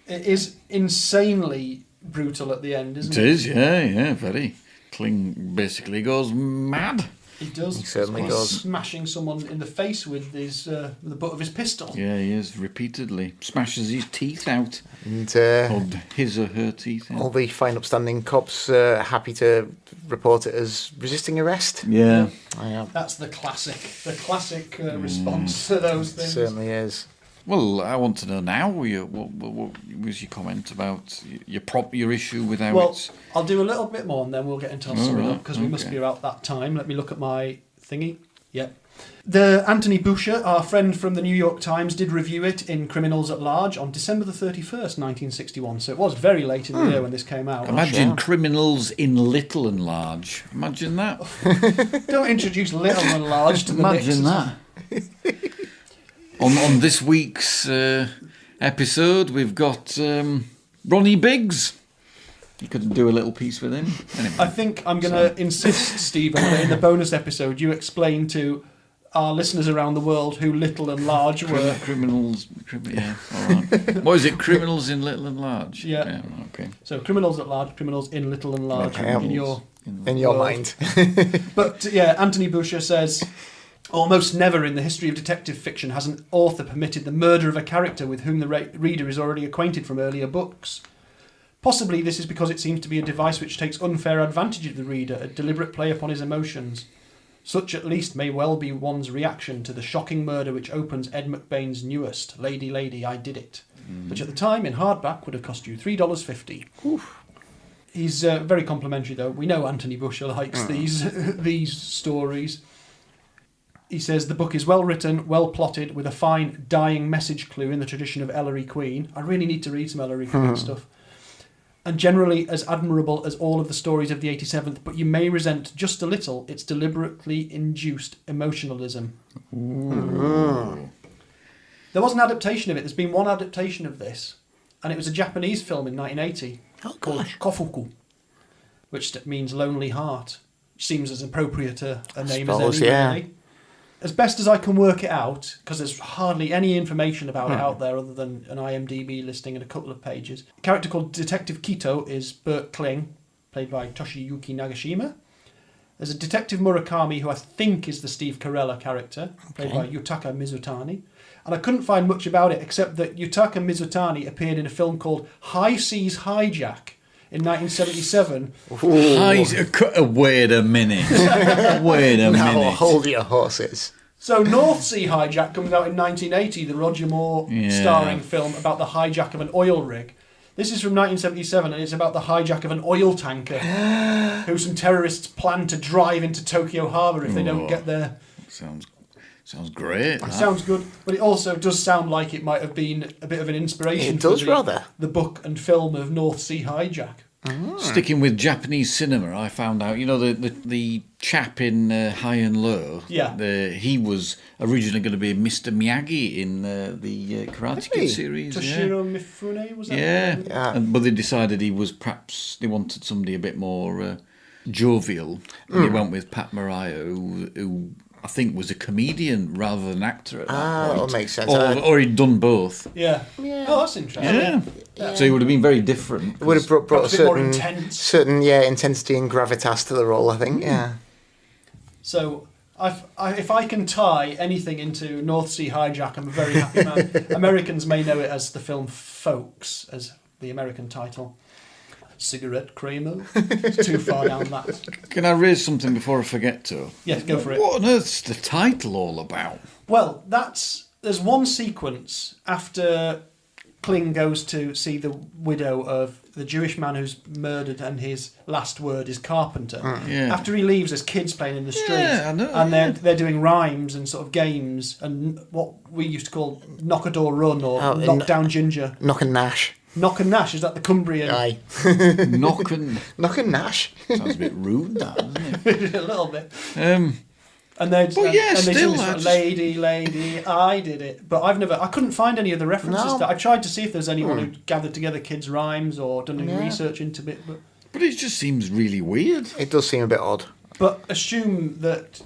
It is insanely brutal at the end, isn't It it? is, yeah, very. Kling basically goes mad. He does. He certainly He's does. smashing someone in the face with the butt of his pistol. Yeah, he is, repeatedly. Smashes his teeth out. And Or his or her teeth out. all the fine upstanding cops happy to report it as resisting arrest. Yeah. Yeah, That's the classic response to those it things. certainly is. Well, I want to know now. What was your comment about your issue with how Well, it's... I'll do a little bit more and then we'll get into our All summing right, up because we must okay. be about that time. Let me look at my thingy. Yep. The Anthony Boucher, our friend from the New York Times, did review it in Criminals at Large on December the 31st, 1961. So it was very late in the year when this came out. Imagine criminals in little and large. Imagine that. Don't introduce little and large to the mix. Imagine that. On this week's episode, we've got Ronnie Biggs. You could do a little piece with him. Anyway, I think I'm going to insist, Stephen, that in the bonus episode you explain to our listeners around the world who little and large were. criminals. Yeah, all right. What is it? Criminals in little and large. Yeah. Okay. So criminals at large, criminals in little and large Okay. in your your world. mind. But yeah, Anthony Boucher says, almost never in the history of detective fiction has an author permitted the murder of a character with whom the reader is already acquainted from earlier books. Possibly this is because it seems to be a device which takes unfair advantage of the reader, a deliberate play upon his emotions. Such at least may well be one's reaction to the shocking murder which opens Ed McBain's newest, Lady, Lady, I Did It, which at the time in hardback would have cost you $3.50. Oof. He's very complimentary though. We know Anthony Boucher likes these stories. He says the book is well written, well plotted, with a fine dying message clue in the tradition of Ellery Queen. I really need to read some Ellery Queen stuff. And generally as admirable as all of the stories of the 87th, but you may resent just a little its deliberately induced emotionalism. There was an adaptation of it. There's been one adaptation of this, and it was a Japanese film in 1980 called Kofuku, which means lonely heart, which seems as appropriate a name as suppose, any, yeah. really. as best as I can work it out, because there's hardly any information about it out there other than an IMDb listing and a couple of pages. A character called Detective Kito is Bert Kling, played by Toshiyuki Nagashima. There's a Detective Murakami, who I think is the Steve Carella character, played by Yutaka Mizutani. And I couldn't find much about it, except that Yutaka Mizutani appeared in a film called High Seas Hijack in 1977. Wait a minute. Wait a Now minute. hold your horses. So North Sea Hijack comes out in 1980, the Roger Moore starring film about the hijack of an oil rig. This is from 1977, and it's about the hijack of an oil tanker who some terrorists plan to drive into Tokyo Harbour if they don't get there. Sounds great. It sounds good, but it also does sound like it might have been a bit of an inspiration for the book and film of North Sea Hijack. Sticking with Japanese cinema, I found out, the chap in High and Low, he was originally going to be Mr. Miyagi in the Karate Kid series. Toshiro Mifune, was that? Yeah. But they decided they wanted somebody a bit more jovial, and they went with Pat Mariah, who I think was a comedian rather than an actor at that point. That'll make sense. Or he'd done both. Yeah. Oh, that's interesting. Yeah. So it would have been very different. It would have brought a more intense. certain intensity and gravitas to the role, I think. Yeah. So if I can tie anything into North Sea Hijack, I'm a very happy man. Americans may know it as the film Folks, as the American title. Cigarette Kramer. It's too far down that. Can I raise something before I forget to? Yes, go for it. What on earth's the title all about? Well, there's one sequence after Kling goes to see the widow of the Jewish man who's murdered, and his last word is carpenter. After he leaves, there's kids playing in the street, I know, and they're doing rhymes and sort of games and what we used to call knock a door run or knock down ginger. Knock and Nash. Knock and Nash, is that the Cumbrian? Aye. Knock and Nash. Sounds a bit rude, that, doesn't it? A little bit. And they still, sing this, lady, I did it. But I couldn't find any of the references. No. I tried to see if there's anyone who gathered together kids' rhymes or done any research into it. But it just seems really weird. It does seem a bit odd. But assume that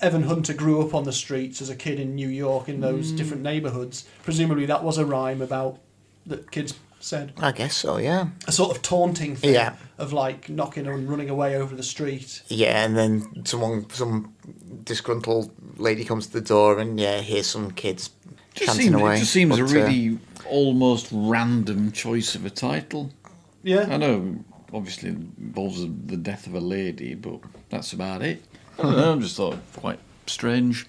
Evan Hunter grew up on the streets as a kid in New York in those different neighbourhoods. Presumably that was a rhyme about that kids said. I guess so, yeah. A sort of taunting thing of like knocking and running away over the street. Yeah, and then some disgruntled lady comes to the door and here's some kids chanting away. It just seems a really almost random choice of a title. Yeah. I know, obviously it involves the death of a lady, but that's about it. I don't know, I just thought quite strange.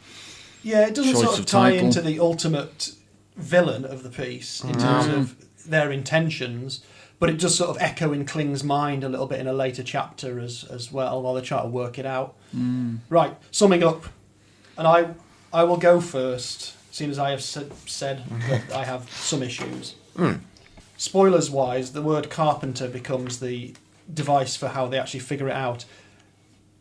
Yeah, it doesn't choice sort of of tie title. into the ultimate villain of the piece in terms of their intentions, but it does sort of echo in Kling's mind a little bit in a later chapter as well, while they try to work it out. Right, summing up, and I will go first, seeing as I have said that I have some issues. Spoilers wise, the word carpenter becomes the device for how they actually figure it out.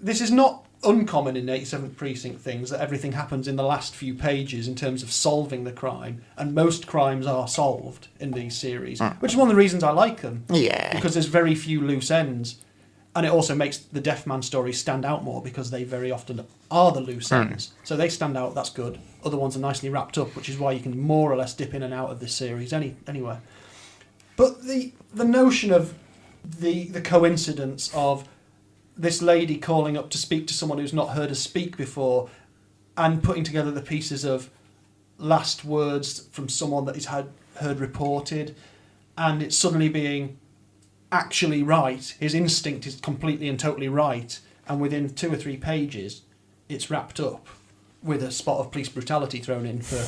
This is not uncommon in 87th Precinct things, that everything happens in the last few pages in terms of solving the crime, and most crimes are solved in these series, which is one of the reasons I like them. Yeah. Because there's very few loose ends, and it also makes the Deaf Man stories stand out more because they very often are the loose ends. So they stand out, that's good. Other ones are nicely wrapped up, which is why you can more or less dip in and out of this series anywhere. But the notion of the coincidence of this lady calling up to speak to someone who's not heard her speak before and putting together the pieces of last words from someone that he's heard reported, and it suddenly being actually right. His instinct is completely and totally right, and within 2 or 3 pages it's wrapped up with a spot of police brutality thrown in for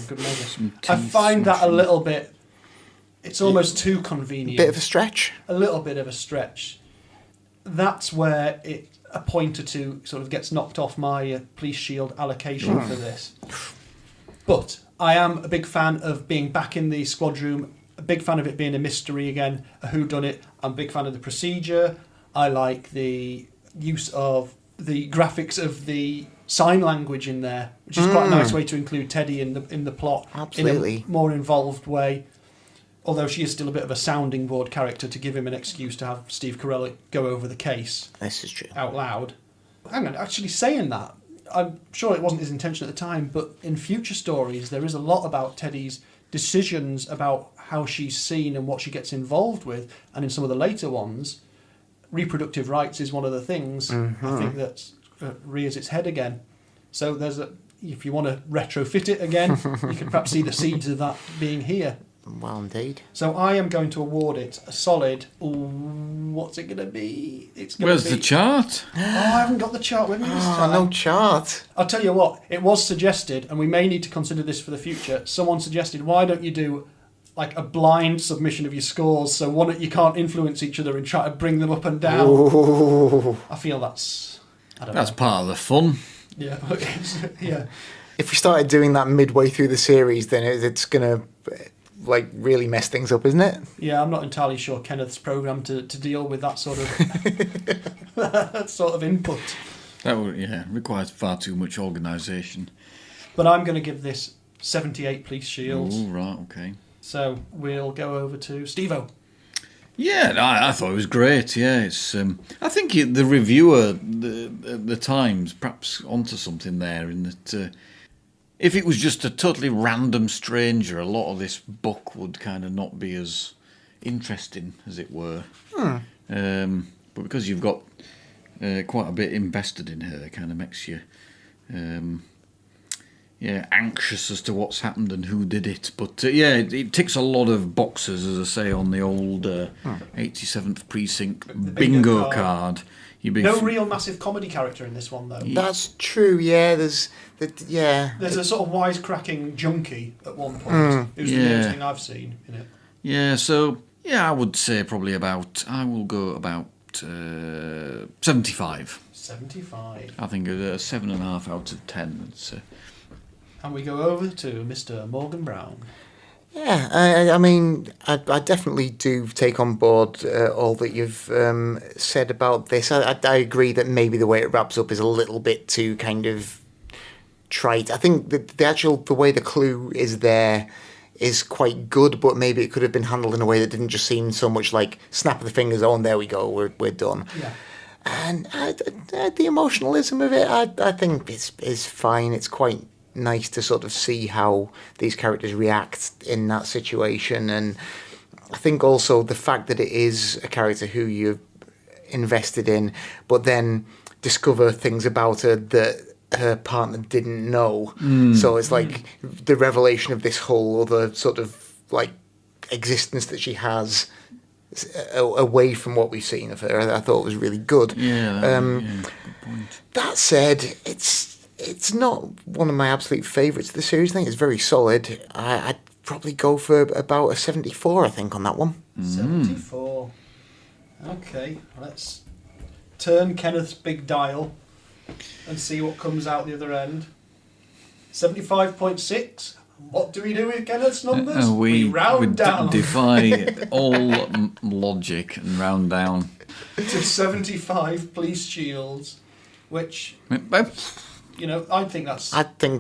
good measure. I find that a little bit, it's almost too convenient. Bit of a stretch. A little bit of a stretch. That's where a point or two sort of gets knocked off my police shield allocation for this. But I am a big fan of being back in the squad room, a big fan of it being a mystery again, a whodunit. I'm a big fan of the procedure. I like the use of the graphics of the sign language in there, which is quite a nice way to include Teddy in the plot. Absolutely. In a more involved way. Although she is still a bit of a sounding board character to give him an excuse to have Steve Carell go over the case. This is true. Out loud. Hang on, actually saying that, I'm sure it wasn't his intention at the time, but in future stories, there is a lot about Teddy's decisions about how she's seen and what she gets involved with. And in some of the later ones, reproductive rights is one of the things I think that rears its head again. So if you want to retrofit it again, you can perhaps see the seeds of that being here. Well, indeed. So I am going to award it a solid. What's it going to be? Where's the chart? Oh, I haven't got the chart with me this time. No chart. I'll tell you what, it was suggested, and we may need to consider this for the future. Someone suggested, why don't you do like a blind submission of your scores, so you can't influence each other and try to bring them up and down. Ooh. I feel that's That's part of the fun. Yeah, yeah. If we started doing that midway through the series, then it's gonna really mess things up, isn't it? Yeah, I'm not entirely sure Kenneth's programmed to deal with that sort of that sort of input. That requires far too much organisation. But I'm going to give this 78 police shields. Oh, right, okay. So we'll go over to Steve-O. Yeah, I thought it was great. Yeah, it's. I think the reviewer, the Times, perhaps onto something there in that. If it was just a totally random stranger, a lot of this book would kind of not be as interesting, as it were. But because you've got quite a bit invested in her, it kind of makes you, anxious as to what's happened and who did it. But it ticks a lot of boxes, as I say, on the old 87th Precinct The bingo card. No real massive comedy character in this one, though. That's true. Yeah, there's a sort of wisecracking junkie at one point. It was the only thing I've seen in it. Yeah, so I would say I will go about 75. 75. I think a 7.5 out of 10. And we go over to Mr. Morgan Brown. Yeah, I mean, I definitely do take on board all that you've said about this. I agree that maybe the way it wraps up is a little bit too kind of trite. I think that the way the clue is there is quite good, but maybe it could have been handled in a way that didn't just seem so much like snap of the fingers, oh, and there we go, we're done. Yeah. And the emotionalism of it, I think is fine. It's quite nice to sort of see how these characters react in that situation, and I think also the fact that it is a character who you're invested in, but then discover things about her that her partner didn't know. So it's like the revelation of this whole other sort of like existence that she has away from what we've seen of her. I thought was really good. Good point. That said, it's not one of my absolute favourites of the series. I think it's very solid. I'd probably go for about a 74, I think, on that one. 74. Okay, let's turn Kenneth's big dial and see what comes out the other end. 75.6. What do we do with Kenneth's numbers? We round down. Defy all logic and round down. To 75 police shields, which... I think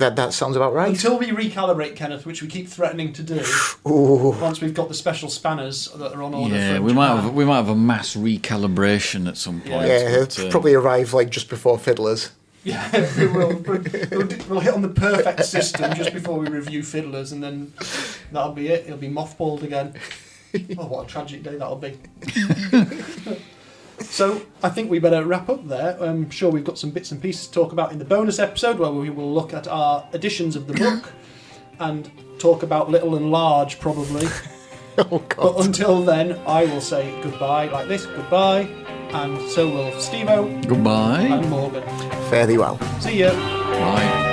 that sounds about right. Until we recalibrate Kenneth, which we keep threatening to do. Ooh. Once we've got the special spanners that are on order. Yeah, we might have a mass recalibration at some point. Yeah, it'll probably arrive just before Fiddlers. Yeah, we will. We'll hit on the perfect system just before we review Fiddlers, and then that'll be it. It'll be mothballed again. Oh, what a tragic day that'll be. So I think we better wrap up there. I'm sure we've got some bits and pieces to talk about in the bonus episode, where we will look at our editions of the book and talk about little and large, probably. Oh, God. But until then, I will say goodbye like this, goodbye, and so will Steve-O. Goodbye. And Morgan. Fare thee well. See ya. Bye.